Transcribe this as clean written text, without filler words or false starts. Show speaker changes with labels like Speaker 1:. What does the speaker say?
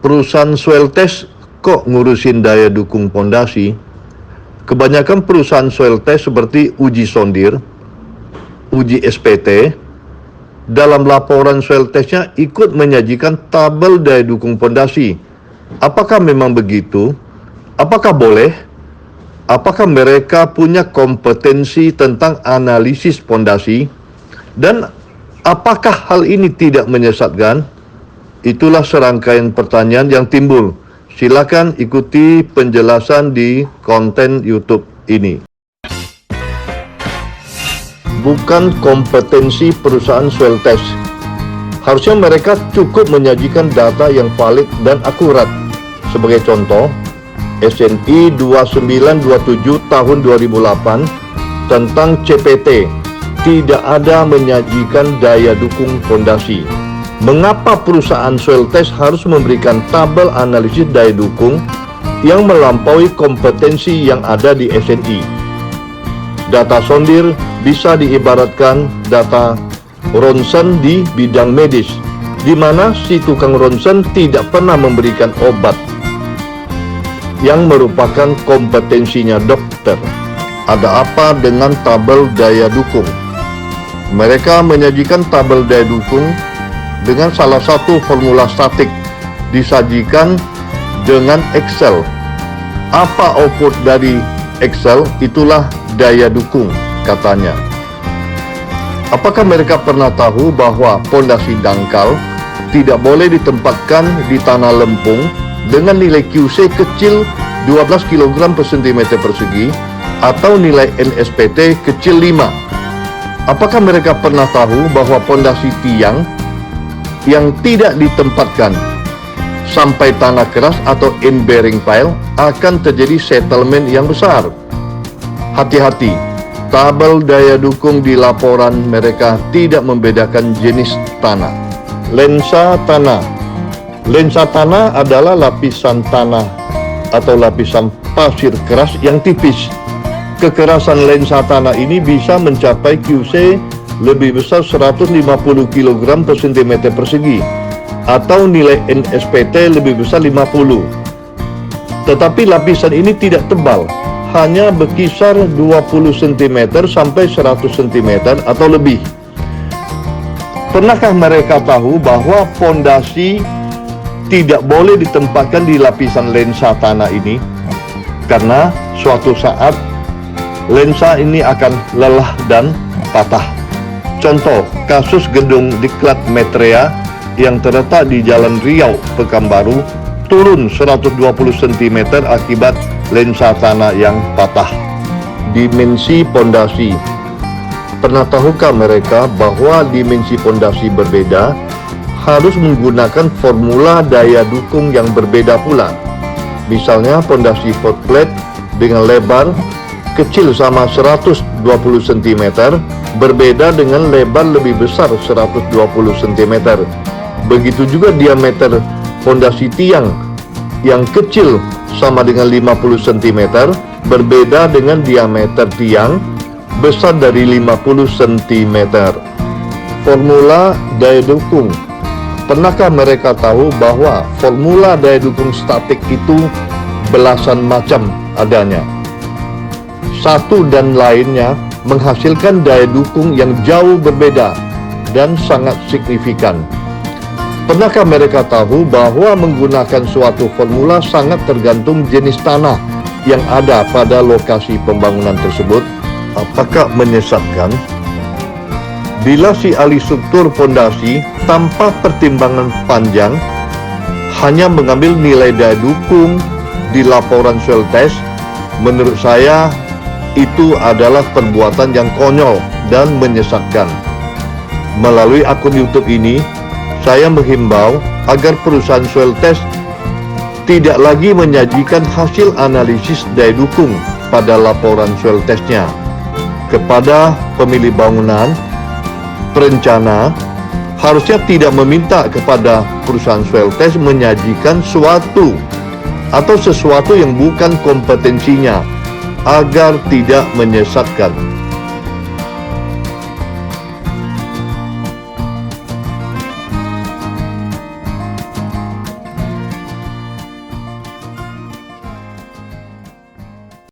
Speaker 1: perusahaan soil test kok ngurusin daya dukung pondasi? Kebanyakan perusahaan soil test seperti uji sondir, uji SPT, dalam laporan soil testnya ikut menyajikan tabel daya dukung pondasi. Apakah memang begitu? Apakah boleh? Apakah mereka punya kompetensi tentang analisis pondasi? Dan apakah hal ini tidak menyesatkan? Itulah serangkaian pertanyaan yang timbul. Silakan ikuti penjelasan di konten YouTube ini. Bukan kompetensi perusahaan soil test. Harusnya mereka cukup menyajikan data yang valid dan akurat. Sebagai contoh, SNI 2927 tahun 2008 tentang CPT tidak ada menyajikan daya dukung pondasi. Mengapa perusahaan soil test harus memberikan tabel analisis daya dukung yang melampaui kompetensi yang ada di SNI? Data sondir bisa diibaratkan data ronsen di bidang medis, di mana si tukang ronsen tidak pernah memberikan obat yang merupakan kompetensinya dokter. Ada apa dengan tabel daya dukung? Mereka menyajikan tabel daya dukung dengan salah satu formula statik disajikan dengan Excel. Apa output dari Excel? Itulah daya dukung, katanya. Apakah mereka pernah tahu bahwa pondasi dangkal tidak boleh ditempatkan di tanah lempung dengan nilai QC kecil 12 kg per cm persegi atau nilai NSPT kecil 5? Apakah mereka pernah tahu bahwa pondasi tiang yang tidak ditempatkan sampai tanah keras atau in-bearing pile akan terjadi settlement yang besar? Hati-hati, tabel daya dukung di laporan mereka tidak membedakan jenis tanah. Lensa tanah. Lensa tanah adalah lapisan tanah atau lapisan pasir keras yang tipis. Kekerasan lensa tanah ini bisa mencapai QC lebih besar 150 kg per cm persegi atau nilai NSPT lebih besar 50. Tetapi lapisan ini tidak tebal, hanya berkisar 20 cm sampai 100 cm atau lebih. Pernahkah mereka tahu bahwa pondasi tidak boleh ditempatkan di lapisan lensa tanah ini? Karena suatu saat lensa ini akan lelah dan patah. Contoh, kasus gedung Diklat Metrea yang terletak di Jalan Riau, Pekanbaru, turun 120 cm akibat lensa tanah yang patah. Dimensi pondasi. Pernah tahukah mereka bahwa dimensi pondasi berbeda harus menggunakan formula daya dukung yang berbeda pula? Misalnya pondasi flat plate dengan lebar kecil sama 120 cm berbeda dengan lebar lebih besar 120 cm. Begitu juga diameter pondasi tiang yang kecil sama dengan 50 cm berbeda dengan diameter tiang besar dari 50 cm. Formula daya dukung. Pernahkah mereka tahu bahwa formula daya dukung statik itu belasan macam adanya? Satu dan lainnya menghasilkan daya dukung yang jauh berbeda dan sangat signifikan. Pernahkah mereka tahu bahwa menggunakan suatu formula sangat tergantung jenis tanah yang ada pada lokasi pembangunan tersebut? Apakah menyesatkan? Bila si ahli struktur pondasi tanpa pertimbangan panjang hanya mengambil nilai daya dukung di laporan soil test, menurut saya itu adalah perbuatan yang konyol dan menyesatkan. Melalui akun YouTube ini, saya menghimbau agar perusahaan soil test tidak lagi menyajikan hasil analisis daya dukung pada laporan soil testnya. Kepada pemilik bangunan, perencana harusnya tidak meminta kepada perusahaan soil test menyajikan sesuatu yang bukan kompetensinya, agar tidak menyesatkan.